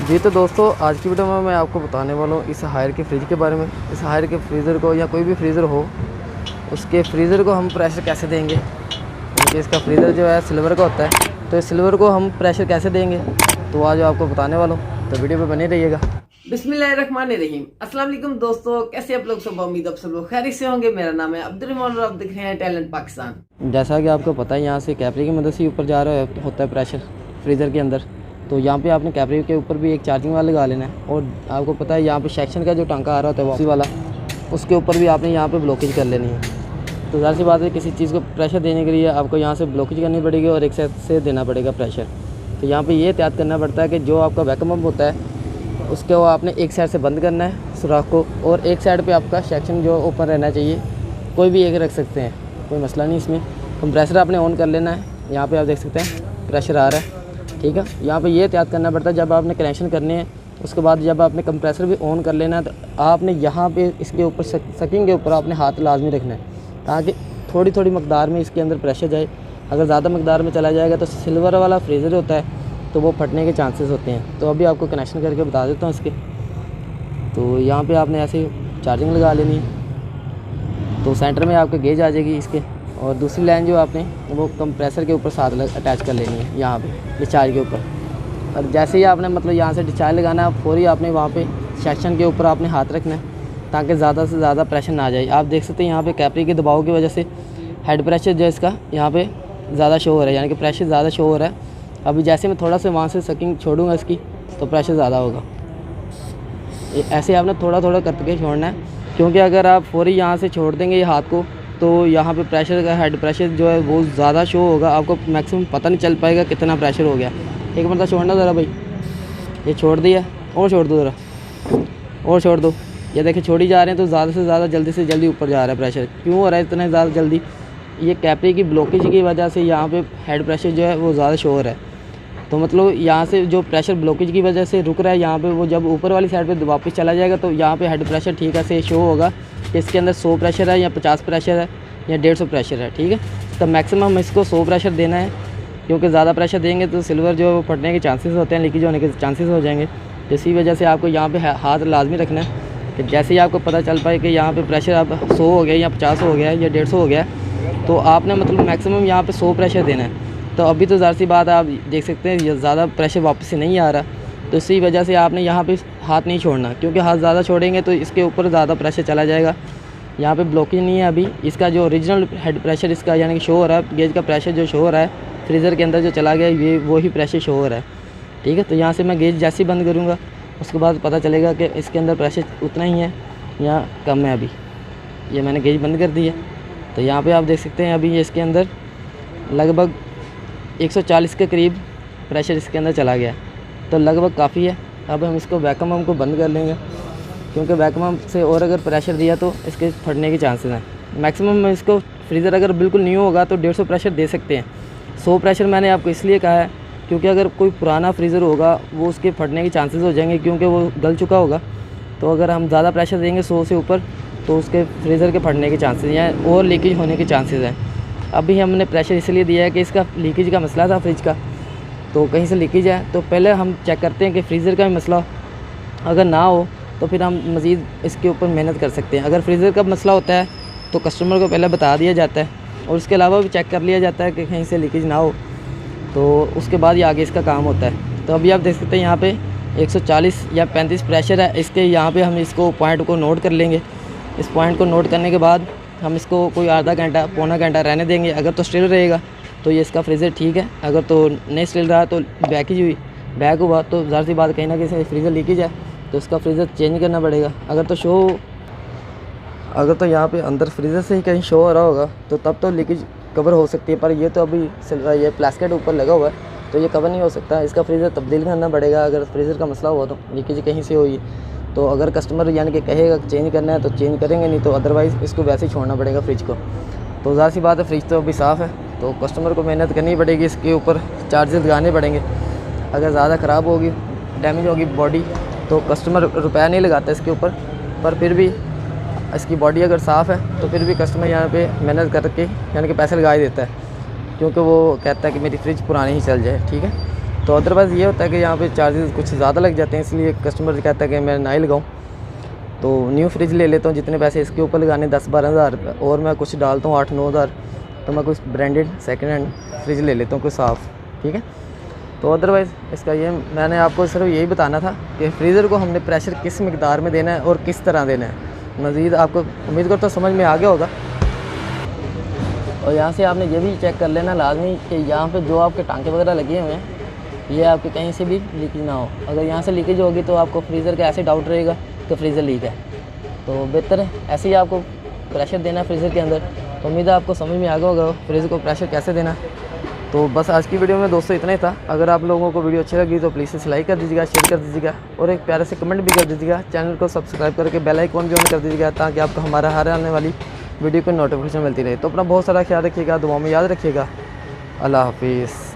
जी तो दोस्तों, आज की वीडियो में मैं आपको बताने वाला हूँ इस हायर के फ्रिज के बारे में। इस हायर के फ्रीज़र को या कोई भी फ्रीज़र हो, उसके फ्रीज़र को हम प्रेशर कैसे देंगे। क्योंकि इसका फ्रीज़र जो है सिल्वर का होता है, तो इस सिल्वर को हम प्रेशर कैसे देंगे तो आज आपको बताने वाला हूँ, तो वीडियो पे बने रहिएगा। बिस्मिल्लाहिर्रहमानिर्रहीम। अस्सलाम वालेकुम दोस्तों, कैसे आप लोग सब। उम्मीद आप सब लोग खैरियत से होंगे। मेरा नाम है अब्दुर्रहमान और आप देख रहे हैं टैलेंट पाकिस्तान। जैसा कि आपको पता है, यहाँ से कैपरी की मदद से ऊपर जा रहा होता है प्रेशर फ्रीज़र के अंदर। तो यहाँ पे आपने कैपरी के ऊपर भी एक चार्जिंग वाला लगा लेना है। और आपको पता है यहाँ पे सेक्शन का जो टांका आ रहा होता है वापसी वाला, उसके ऊपर भी आपने यहाँ पे ब्लॉकेज कर लेनी है। तो ज़ाहिर सी बात है, किसी चीज़ को प्रेशर देने के लिए आपको यहाँ से ब्लॉकेज करनी पड़ेगी और एक साइड से देना पड़ेगा प्रेशर। तो यहाँ पे ये एहतियात करना पड़ता है कि जो आपका वैक्यूम पंप होता है उसको आपने एक साइड से बंद करना है सुराख को, और एक साइड पे आपका सेक्शन जो ओपन रहना चाहिए। कोई भी एक रख सकते हैं, कोई मसला नहीं इसमें। कंप्रेसर आपने ऑन कर लेना है। यहाँ पे आप देख सकते हैं प्रेशर आ रहा है, ठीक है। यहाँ पे ये एहतियात करना पड़ता है, जब आपने कनेक्शन करने हैं उसके बाद जब आपने कंप्रेसर भी ऑन कर लेना है, तो आपने यहाँ पे इसके ऊपर सकिंग के ऊपर आपने हाथ लाजमी रखना है, ताकि थोड़ी थोड़ी मकदार में इसके अंदर प्रेशर जाए। अगर ज़्यादा मकदार में चला जाएगा तो सिल्वर वाला फ्रीज़र होता है तो वो फटने के चांसेस होते हैं। तो अभी आपको कनेक्शन करके बता देता हूँ इसके। तो यहाँ पे आपने ऐसे चार्जिंग लगा लेनी है, तो सेंटर में आपके गेज आ जाएगी इसके, और दूसरी लाइन जो आपने वो कंप्रेसर के ऊपर साथ अटैच कर लेनी है यहाँ पे डिस्चार्ज के ऊपर। और जैसे ही आपने मतलब यहाँ से डिस्चार्ज लगाना है, फौरी आपने वहाँ पे सेक्शन के ऊपर आपने हाथ रखना है, ताकि ज़्यादा से ज़्यादा प्रेशर ना आ जाए। आप देख सकते हैं यहाँ पे कैपरी के दबाव की वजह से हेड प्रेशर जो इसका यहाँ पे ज़्यादा शो हो रहा है, यानी कि प्रेशर ज़्यादा शो हो रहा है। अभी जैसे मैं थोड़ा सा वहाँ से सकिंग छोड़ूंगा इसकी, तो प्रेशर ज़्यादा होगा। ऐसे आपने थोड़ा थोड़ा करके छोड़ना है, क्योंकि अगर आप फौरी यहाँ से छोड़ देंगे ये हाथ को, तो यहाँ पे प्रेशर का हेड प्रेशर जो है वो ज़्यादा शो होगा। आपको मैक्सिमम पता नहीं चल पाएगा कितना प्रेशर हो गया। एक मतलब छोड़ना ज़रा भाई, ये छोड़ दिया, और छोड़ दो ज़रा, और छोड़ दो। ये देखिए छोड़ी जा रहे हैं, तो ज़्यादा से ज़्यादा जल्दी से जल्दी ऊपर जा रहा है प्रेशर। क्यों हो रहा है इतना ज़्यादा जल्दी? ये कैपरी की ब्लॉकेज की वजह से यहाँ पे हेड प्रेशर जो है वो ज़्यादा शो हो रहा है। तो मतलब यहाँ से जो प्रेशर ब्लॉकेज की वजह से रुक रहा है, यहाँ पे वो जब ऊपर वाली साइड पे वापस चला जाएगा तो यहाँ पे हेड प्रेशर ठीक है से शो होगा कि इसके अंदर 100 प्रेशर है या 50 प्रेशर है या 150 प्रेशर है, ठीक है। तो मैक्सिमम इसको 100 प्रेशर देना है, क्योंकि ज़्यादा प्रेशर देंगे तो सिल्वर जो फटने के चांसेस होते हैं, लीकेज होने के चांसेस हो जाएंगे। इसी वजह से आपको यहाँ पर हाथ लाजमी रखना है कि जैसे ही आपको पता चल पाए कि यहाँ पर प्रेशर अब 100 हो गया या 50 हो गया या 150 हो गया, तो आपने मतलब मैक्सिमम यहाँ पर 100 प्रेशर देना है। तो अभी तो ज़ाहिर सी बात है, आप देख सकते हैं ये ज़्यादा प्रेशर वापस से नहीं आ रहा, तो इसी वजह से आपने यहाँ पे हाथ नहीं छोड़ना, क्योंकि हाथ ज़्यादा छोड़ेंगे तो इसके ऊपर ज़्यादा प्रेशर चला जाएगा। यहाँ पे ब्लॉकेज नहीं है अभी, इसका जो ओरिजिनल हेड प्रेशर इसका यानी कि शो हो रहा है, गेज का प्रेशर जो शो हो रहा है फ्रीज़र के अंदर जो चला गया, ये वही प्रेशर शो हो रहा है, ठीक है। तो यहाँ से मैं गेज जैसे ही बंद करूँगा उसके बाद पता चलेगा कि इसके अंदर प्रेशर उतना ही है या कम है। अभी ये मैंने गेज बंद कर दी है, तो यहाँ पर आप देख सकते हैं अभी ये इसके अंदर लगभग 140 के करीब प्रेशर इसके अंदर चला गया, तो लगभग काफ़ी है। अब हम इसको वैक्यूम पंप को बंद कर लेंगे, क्योंकि वैक्यूम पंप से और अगर प्रेशर दिया तो इसके फटने के चांसेस हैं। मैक्सिमम इसको फ्रीज़र अगर बिल्कुल न्यू होगा तो 150 प्रेशर दे सकते हैं। 100 प्रेशर मैंने आपको इसलिए कहा है क्योंकि अगर कोई पुराना फ्रीज़र होगा वो उसके फटने के चांसेस हो जाएंगे, क्योंकि वो गल चुका होगा। तो अगर हम ज़्यादा प्रेशर देंगे 100 से ऊपर, तो उसके फ्रीज़र के फटने के चांसेस हैं और लीकेज होने के चांसेस हैं। अभी हमने प्रेशर इसलिए दिया है कि इसका लीकेज का मसला था फ्रिज का, तो कहीं से लीकेज है। तो पहले हम चेक करते हैं कि फ्रीज़र का भी मसला अगर ना हो तो फिर हम मज़ीद इसके ऊपर मेहनत कर सकते हैं। अगर फ्रीज़र का मसला होता है तो कस्टमर को पहले बता दिया जाता है, और उसके अलावा भी चेक कर लिया जाता है कि कहीं से लीकेज ना हो, तो उसके बाद ही आगे इसका काम होता है। तो अभी आप देख सकते हैं यहाँ पे 140 या 35 प्रेशर है इसके। यहाँ पे हम इसको पॉइंट को नोट कर लेंगे। इस पॉइंट को नोट करने के बाद हम इसको कोई आधा घंटा पौना घंटा रहने देंगे। अगर तो स्टिल रहेगा तो ये इसका फ्रीज़र ठीक है, अगर तो नहीं स्टिल रहा तो बैक हुआ तो ज़ाहिर सी बात कहीं ना कहीं से फ्रीज़र लीकेज है, तो इसका फ्रीज़र चेंज करना पड़ेगा। अगर तो यहाँ पे अंदर फ्रीज़र से ही कहीं शो हो रहा होगा तो तब तो लीकेज कवर हो सकती है, पर ये तो अभी ये प्लास्टिक ऊपर लगा हुआ है तो ये कवर नहीं हो सकता। इसका फ्रीज़र तब्दील करना पड़ेगा अगर फ्रीज़र का मसला हुआ तो, लीकेज कहीं से हुई तो। अगर कस्टमर यानी कि कहेगा चेंज करना है तो चेंज करेंगे, नहीं तो अदरवाइज़ इसको वैसे ही छोड़ना पड़ेगा फ्रिज को। तो ज़ाहिर सी बात है फ्रिज तो अभी साफ़ है, तो कस्टमर को मेहनत करनी पड़ेगी, इसके ऊपर चार्जेस लगाने पड़ेंगे। अगर ज़्यादा ख़राब होगी, डैमेज होगी बॉडी, तो कस्टमर रुपया नहीं लगाता इसके ऊपर, पर फिर भी इसकी बॉडी अगर साफ़ है तो फिर भी कस्टमर यहाँ पे मेहनत करके यानी कि पैसे लगा ही देता है, क्योंकि वो कहता है कि मेरी फ्रिज पुरानी ही चल जाए, ठीक है। तो अदरवाइज़ ये होता है कि यहाँ पे चार्जेस कुछ ज़्यादा लग जाते हैं, इसलिए कस्टमर कहता है कि मैं ना ही लगाऊँ। तो न्यू फ्रिज ले लेता हूँ, जितने पैसे इसके ऊपर लगाने 10-12 हज़ार रुपये, और मैं कुछ डालता हूँ 8-9 हज़ार, तो मैं कुछ ब्रांडेड सेकंड हैंड फ्रिज ले लेता हूँ, कोई साफ़, ठीक है। तो अदरवाइज़ इसका ये मैंने आपको सिर्फ यही बताना था कि फ्रीज़र को हमने प्रेशर किस मिकदार में देना है और किस तरह देना है। मज़ीद आपको उम्मीद करता हूँ समझ में आ गया होगा। और यहाँ से आपने ये भी चेक कर लेना लाजमी कि यहाँ पे जो आपके टांके वगैरह लगे हुए हैं ये आपके कहीं से भी लीकेज ना हो। अगर यहाँ से लीकेज होगी तो आपको फ्रीज़र का ऐसे डाउट रहेगा कि फ्रीज़र लीक है। तो बेहतर है ऐसे ही आपको प्रेशर देना है फ्रीज़र के अंदर। तो उम्मीद है आपको समझ में आ गया होगा फ्रीज़र को प्रेशर कैसे देना। तो बस आज की वीडियो में दोस्तों इतना ही था। अगर आप लोगों को वीडियो अच्छी लगी तो प्लीज़ इसे लाइक कर दीजिएगा, शेयर कर दीजिएगा और एक प्यारे से कमेंट भी कर दीजिएगा। चैनल को सब्सक्राइब करके बेल आइकन भी ऑन कर दीजिएगा ताकि आपको हमारा हर आने वाली वीडियो को नोटिफिकेशन मिलती रहे। तो अपना बहुत सारा ख्याल रखिएगा, दुआओं में याद रखिएगा। अल्लाह हाफिज़।